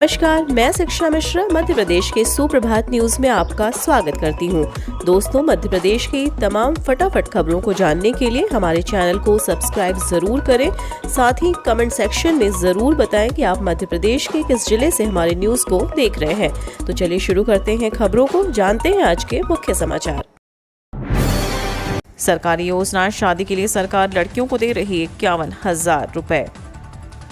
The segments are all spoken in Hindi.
नमस्कार, मैं शिक्षा मिश्रा मध्य प्रदेश के सुप्रभात न्यूज में आपका स्वागत करती हूँ। दोस्तों, मध्य प्रदेश की तमाम फटाफट खबरों को जानने के लिए हमारे चैनल को सब्सक्राइब जरूर करें। साथ ही कमेंट सेक्शन में जरूर बताएं कि आप मध्य प्रदेश के किस जिले से हमारे न्यूज को देख रहे हैं। तो चलिए शुरू करते हैं खबरों को, जानते हैं आज के मुख्य समाचार। सरकारी योजना, शादी के लिए सरकार लड़कियों को दे रही 51,000 रुपए।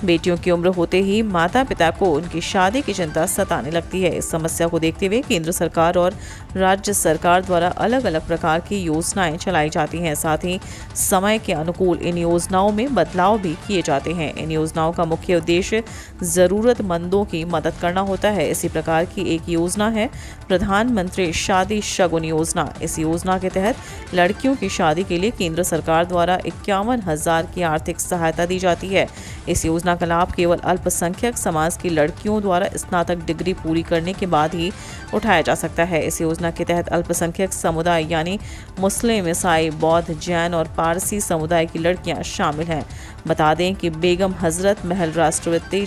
बेटियों की उम्र होते ही माता पिता को उनकी शादी की चिंता सताने लगती है। इस समस्या को देखते हुए केंद्र सरकार और राज्य सरकार द्वारा अलग अलग प्रकार की योजनाएं चलाई जाती हैं। साथ ही समय के अनुकूल इन योजनाओं में बदलाव भी किए जाते हैं। इन योजनाओं का मुख्य उद्देश्य जरूरतमंदों की मदद करना होता है। इसी प्रकार की एक योजना है प्रधानमंत्री शादी शगुन योजना। इस योजना के तहत लड़कियों की शादी के लिए केंद्र सरकार द्वारा 51,000 की आर्थिक सहायता दी जाती है। इस योजना का लाभ केवल अल्पसंख्यक समाज की लड़कियों द्वारा स्नातक डिग्री पूरी करने के बाद ही उठाया जा सकता है। इस योजना के तहत अल्पसंख्यक समुदाय यानी मुस्लिम, ईसाई, बौद्ध, जैन और पारसी समुदाय की लड़कियां शामिल हैं। बता दें कि बेगम हजरत महल राष्ट्रवृत्ति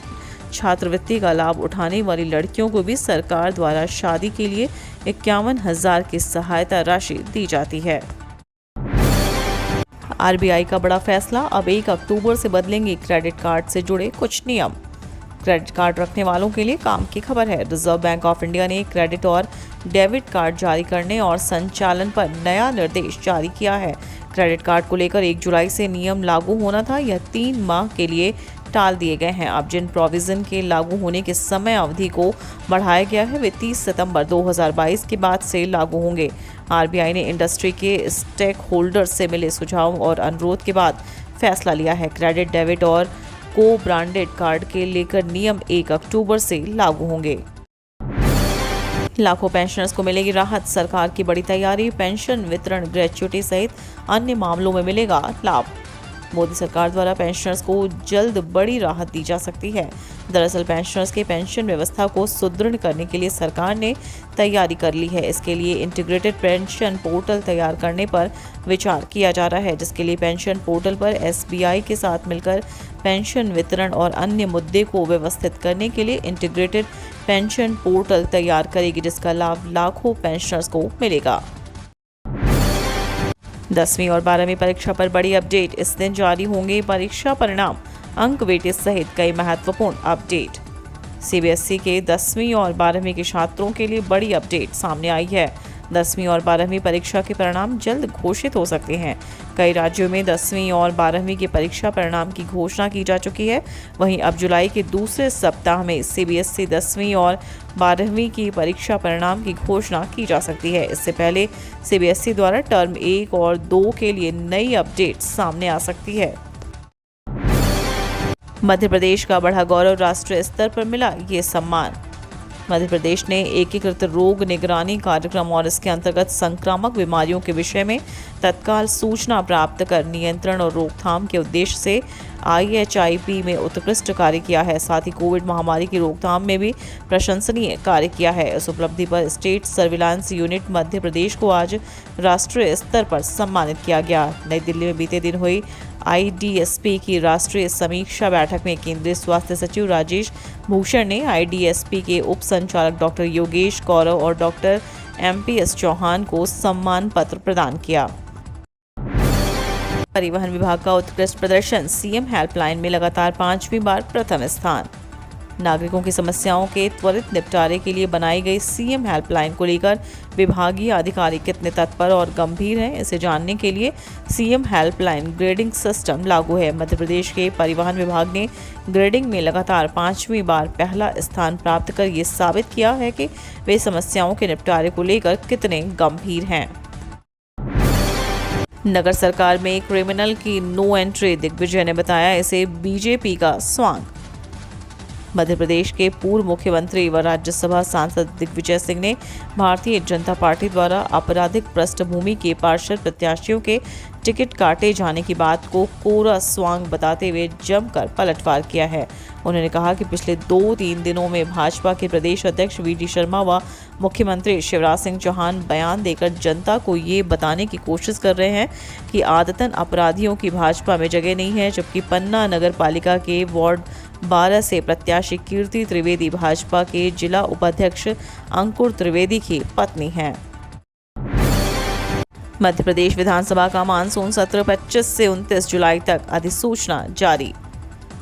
छात्रवृत्ति का लाभ उठाने वाली लड़कियों को भी सरकार द्वारा शादी के लिए 51,000 की सहायता राशि दी जाती है। आरबीआई का बड़ा फैसला, अब 1 अक्टूबर से बदलेंगे क्रेडिट कार्ड से जुड़े कुछ नियम। क्रेडिट कार्ड रखने वालों के लिए काम की खबर है। रिजर्व बैंक ऑफ इंडिया ने क्रेडिट और डेबिट कार्ड जारी करने और संचालन पर नया निर्देश जारी किया है। क्रेडिट कार्ड को लेकर 1 जुलाई से नियम लागू होना था, यह 3 माह के लिए टाल दिए गए हैं। अब जिन प्रोविजन के लागू होने के समय अवधि को बढ़ाया गया है वे 30 सितंबर 2022 के बाद से लागू होंगे। आरबीआई ने इंडस्ट्री के स्टेक होल्डर्स से मिले सुझाव और अनुरोध के बाद फैसला लिया है। क्रेडिट, डेबिट और को ब्रांडेड कार्ड के लेकर नियम 1 अक्टूबर से लागू होंगे। लाखों पेंशनर्स को मिलेगी राहत, सरकार की बड़ी तैयारी। पेंशन वितरण, ग्रेच्युटी सहित अन्य मामलों में मिलेगा लाभ। मोदी सरकार द्वारा पेंशनर्स को जल्द बड़ी राहत दी जा सकती है। दरअसल पेंशनर्स के पेंशन व्यवस्था को सुदृढ़ करने के लिए सरकार ने तैयारी कर ली है। इसके लिए इंटीग्रेटेड पेंशन पोर्टल तैयार करने पर विचार किया जा रहा है, जिसके लिए पेंशन पोर्टल पर एसबीआई के साथ मिलकर पेंशन वितरण और अन्य मुद्दे को व्यवस्थित करने के लिए इंटीग्रेटेड पेंशन पोर्टल तैयार करेगी, जिसका लाभ लाखों पेंशनर्स को मिलेगा। 10वीं और 12वीं परीक्षा पर बड़ी अपडेट, इस दिन जारी होंगे परीक्षा परिणाम, अंक वेटेज सहित कई महत्वपूर्ण अपडेट। सीबीएसई के 10वीं और 12वीं के छात्रों के लिए बड़ी अपडेट सामने आई है। 10वीं और 12वीं परीक्षा के परिणाम जल्द घोषित हो सकते हैं। कई राज्यों में 10वीं और 12वीं के परीक्षा परिणाम की घोषणा की जा चुकी है। वहीं अब जुलाई के दूसरे सप्ताह में सीबीएसई 10वीं और 12वीं की परीक्षा परिणाम की घोषणा की जा सकती है। इससे पहले सीबीएसई द्वारा टर्म 1 और 2 के लिए नई अपडेट सामने आ सकती है। मध्य प्रदेश का बढ़ा गौरव, राष्ट्रीय स्तर पर मिला ये सम्मान। मध्य प्रदेश ने एकीकृत रोग निगरानी कार्यक्रम और इसके अंतर्गत संक्रामक बीमारियों के विषय में तत्काल सूचना प्राप्त कर नियंत्रण और रोकथाम के उद्देश्य से IHIP में उत्कृष्ट कार्य किया है। साथ ही कोविड महामारी की रोकथाम में भी प्रशंसनीय कार्य किया है। इस उपलब्धि पर state surveillance unit Madhya Pradesh को आज राष्ट्रीय स्तर पर सम्मानित किया गया। नई दिल्ली में बीते दिन हुई IDSP की राष्ट्रीय समीक्षा बैठक में केंद्रीय स्वास्थ्य सचिव राजेश भूषण ने IDSP के उप संचालक डॉक्टर योगेश गौरव और डॉक्टर MPS चौहान को सम्मान पत्र प्रदान किया। परिवहन विभाग का उत्कृष्ट प्रदर्शन, सीएम हेल्पलाइन में लगातार 5वीं बार प्रथम स्थान। नागरिकों की समस्याओं के त्वरित निपटारे के लिए बनाई गई सीएम हेल्पलाइन को लेकर विभागीय अधिकारी कितने तत्पर और गंभीर हैं, इसे जानने के लिए सीएम हेल्पलाइन ग्रेडिंग सिस्टम लागू है। मध्य प्रदेश के परिवहन विभाग ने ग्रेडिंग में लगातार 5वीं बार पहला स्थान प्राप्त कर ये साबित किया है कि वे समस्याओं के निपटारे को लेकर कितने गंभीर हैं। नगर सरकार में क्रिमिनल की नो एंट्री, दिग्विजय ने बताया इसे बीजेपी का स्वांग। मध्य प्रदेश के पूर्व मुख्यमंत्री व राज्यसभा सांसद दिग्विजय सिंह ने भारतीय जनता पार्टी द्वारा आपराधिक पृष्ठभूमि के पार्षद प्रत्याशियों के टिकट काटे जाने की बात को कोरा स्वांग बताते हुए जमकर पलटवार किया है। उन्होंने कहा कि पिछले 2-3 दिनों में भाजपा के प्रदेश अध्यक्ष VD शर्मा व मुख्यमंत्री शिवराज सिंह चौहान बयान देकर जनता को ये बताने की कोशिश कर रहे हैं कि आदतन अपराधियों की भाजपा में जगह नहीं है, जबकि पन्ना नगर पालिका के वार्ड 12 से प्रत्याशी कीर्ति त्रिवेदी भाजपा के जिला उपाध्यक्ष अंकुर त्रिवेदी की पत्नी हैं। मध्य प्रदेश विधानसभा का मानसून सत्र 25 से 29 जुलाई तक, अधिसूचना जारी।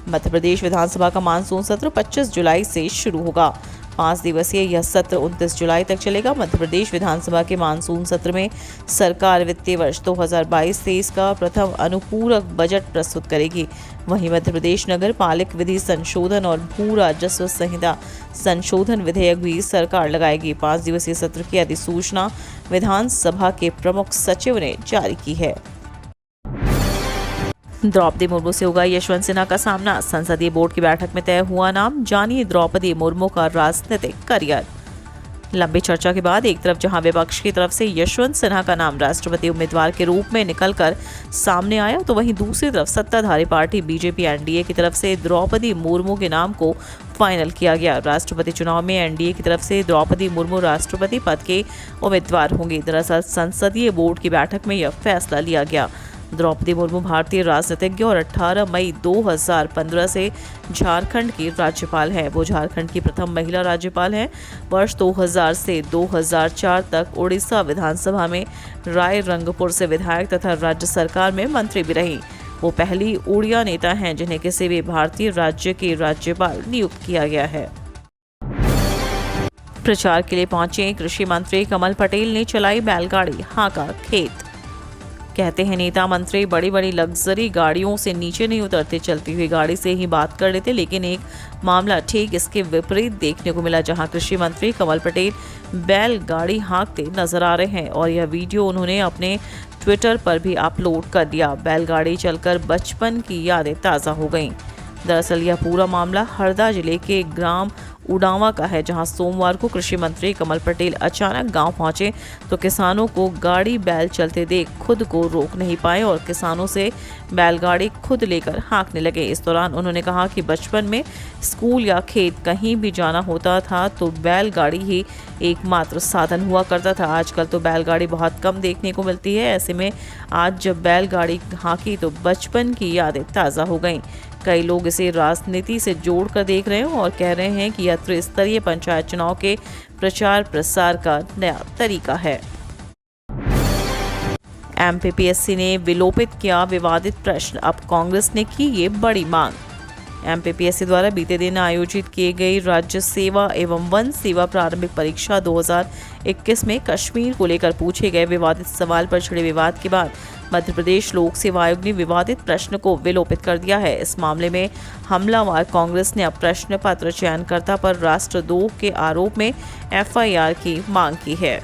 मध्य प्रदेश विधानसभा का मानसून सत्र 25 जुलाई से शुरू होगा। 5 दिवसीय यह सत्र 29 जुलाई तक चलेगा। मध्य प्रदेश विधानसभा के मानसून सत्र में सरकार वित्तीय वर्ष 2022-23 का प्रथम अनुपूरक बजट प्रस्तुत करेगी। वहीं मध्य प्रदेश नगर पालिक विधि संशोधन और भू राजस्व संहिता संशोधन विधेयक भी सरकार लगाएगी। 5 दिवसीय सत्र की अधिसूचना विधानसभा के प्रमुख सचिव ने जारी की है। द्रौपदी मुर्मू से होगा यशवंत सिन्हा का सामना, संसदीय बोर्ड की बैठक में तय हुआ नाम। जानिए द्रौपदी मुर्मू का राजनीतिक करियर। लंबी चर्चा के बाद एक तरफ जहां विपक्ष की तरफ से यशवंत सिन्हा का नाम राष्ट्रपति उम्मीदवार के रूप में निकलकर सामने आया, तो वहीं दूसरी तरफ सत्ताधारी पार्टी बीजेपी एनडीए की तरफ से द्रौपदी मुर्मू के नाम को फाइनल किया गया। राष्ट्रपति चुनाव में एनडीए की तरफ से द्रौपदी मुर्मू राष्ट्रपति पद के उम्मीदवार होंगी। दरअसल संसदीय बोर्ड की बैठक में यह फैसला लिया गया। द्रौपदी मुर्मू भारतीय राजनीतिज्ञ और 18 मई 2015 से झारखंड की राज्यपाल हैं। वो झारखंड की प्रथम महिला राज्यपाल हैं। वर्ष 2000 से 2004 तक उड़ीसा विधानसभा में रायरंगपुर से विधायक तथा राज्य सरकार में मंत्री भी रहीं। वो पहली उड़िया नेता हैं जिन्हें किसी भी भारतीय राज्य के राज्यपाल नियुक्त किया गया है। प्रचार के लिए पहुंचे कृषि मंत्री कमल पटेल ने चलाई बैलगाड़ी, हांका खेत। कहते हैं नेता मंत्री बड़ी बड़ी लग्जरी गाड़ियों से नीचे नहीं उतरते, चलती हुई गाड़ी से ही बात कर लेते। लेकिन एक मामला ठीक इसके विपरीत देखने को मिला, जहां कृषि मंत्री कमल पटेल बैलगाड़ी हाँकते नजर आ रहे हैं और यह वीडियो उन्होंने अपने ट्विटर पर भी अपलोड कर दिया। बैलगाड़ी चलकर बचपन की यादें ताज़ा हो गईं। दरअसल यह पूरा मामला हरदा जिले के ग्राम उडावा का है, जहां सोमवार को कृषि मंत्री कमल पटेल अचानक गांव पहुंचे तो किसानों को गाड़ी बैल चलते देख खुद को रोक नहीं पाए और किसानों से बैलगाड़ी खुद लेकर हाँकने लगे। इस दौरान उन्होंने कहा कि बचपन में स्कूल या खेत कहीं भी जाना होता था तो बैलगाड़ी ही एकमात्र साधन हुआ करता था। आजकल तो बैलगाड़ी बहुत कम देखने को मिलती है। ऐसे में आज जब बैलगाड़ी हाँकी तो बचपन की यादें ताज़ा हो गईं। कई लोग इसे राजनीति से जोड़कर देख रहे हैं और कह रहे हैं कि यह त्रिस्तरीय पंचायत चुनाव के प्रचार प्रसार का नया तरीका है। एमपीपीएससी ने विलोपित किया विवादित प्रश्न, अब कांग्रेस ने की ये बड़ी मांग। एमपीपीएससी द्वारा बीते दिन आयोजित की गई राज्य सेवा एवं वन सेवा प्रारंभिक परीक्षा 2021 में कश्मीर को लेकर पूछे गए विवादित सवाल पर छिड़े विवाद के बाद मध्य प्रदेश लोक सेवा आयोग ने विवादित प्रश्न को विलोपित कर दिया है। इस मामले में हमलावर कांग्रेस ने अब प्रश्न पत्र चयनकर्ता पर राष्ट्रद्रोह के आरोप में एफआईआर की मांग की है।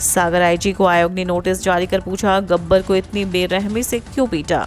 सागर आईजी को आयोग ने नोटिस जारी कर पूछा, गब्बर को इतनी बेरहमी से क्यों पीटा।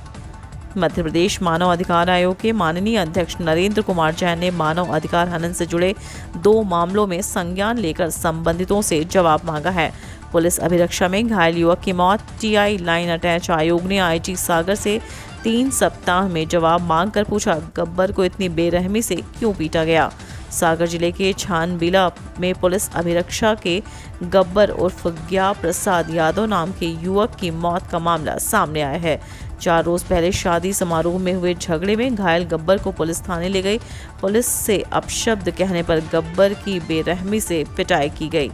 मध्य प्रदेश मानव अधिकार आयोग के माननीय अध्यक्ष नरेंद्र कुमार जैन ने मानव अधिकार हनन से जुड़े 2 मामलों में संज्ञान लेकर संबंधितों से जवाब मांगा है। पुलिस अभिरक्षा में घायल युवक की मौत, टीआई लाइन अटैच आयोग ने आईजी सागर से 3 सप्ताह में जवाब मांगकर पूछा, गब्बर को इतनी बेरहमी से क्यों पीटा गया। सागर जिले के छानबिला में पुलिस अभिरक्षा के गब्बर उर्फ ज्ञा प्रसाद यादव नाम के युवक की मौत का मामला सामने आया है। 4 रोज पहले शादी समारोह में हुए झगड़े में घायल गब्बर को पुलिस थाने ले गई। पुलिस से अपशब्द कहने पर गब्बर की बेरहमी से पिटाई की गई।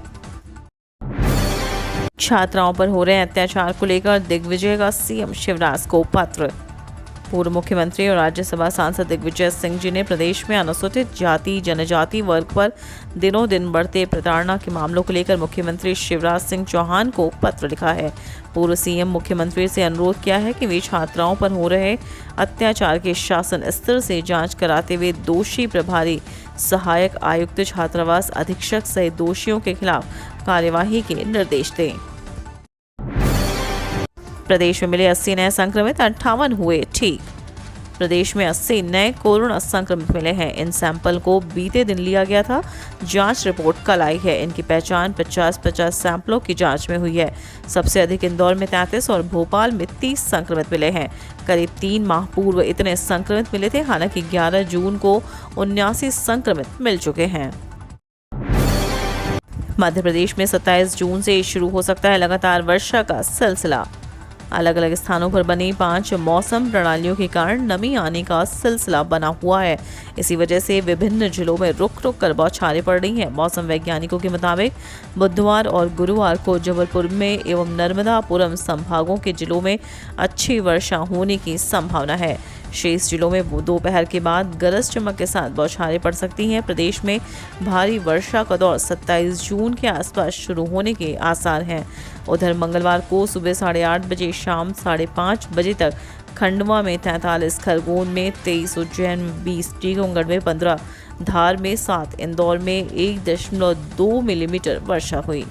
छात्राओं पर हो रहे अत्याचार को लेकर दिग्विजय का सीएम शिवराज को पत्र। पूर्व मुख्यमंत्री और राज्यसभा सांसद दिग्विजय सिंह जी ने प्रदेश में अनुसूचित जाति जनजाति वर्ग पर दिनों दिन बढ़ते प्रताड़ना के मामलों को लेकर मुख्यमंत्री शिवराज सिंह चौहान को पत्र लिखा है। पूर्व सीएम मुख्यमंत्री से अनुरोध किया है कि वे छात्राओं पर हो रहे अत्याचार के शासन स्तर से जांच कराते हुए दोषी प्रभारी सहायक आयुक्त छात्रावास अधीक्षक सहित दोषियों के खिलाफ कार्यवाही के निर्देश दें। प्रदेश में मिले 80 नए संक्रमित, 58 हुए ठीक। प्रदेश में 80 नए कोरोना संक्रमित मिले हैं। इन सैंपल को बीते दिन लिया गया था। जांच रिपोर्ट कल आई है। इनकी पहचान 50-50 सैंपलों की जांच में हुई है। सबसे अधिक इंदौर में 33 और भोपाल में 30 संक्रमित मिले हैं। करीब 3 माह पूर्व इतने संक्रमित मिले थे। हालांकि 11 जून को 79 संक्रमित मिल चुके हैं। मध्य प्रदेश में 27 जून से शुरू हो सकता है लगातार वर्षा का सिलसिला। अलग अलग स्थानों पर बनी 5 मौसम प्रणालियों के कारण नमी आने का सिलसिला बना हुआ है। इसी वजह से विभिन्न जिलों में रुक रुक कर बौछारें पड़ रही हैं। मौसम वैज्ञानिकों के मुताबिक बुधवार और गुरुवार को जबलपुर में एवं नर्मदापुरम संभागों के जिलों में अच्छी वर्षा होने की संभावना है। शेष जिलों में दोपहर के बाद गरज चमक के साथ बौछारें पड़ सकती हैं। प्रदेश में भारी वर्षा का दौर 27 जून के आसपास शुरू होने के आसार हैं। उधर मंगलवार को सुबह 8:30 बजे शाम 5:30 बजे तक खंडवा में 43, खरगोन में 23, उज्जैन में 20, टीकमगढ़ में 15, धार में 7, इंदौर में 1.2 मिलीमीटर वर्षा हुई।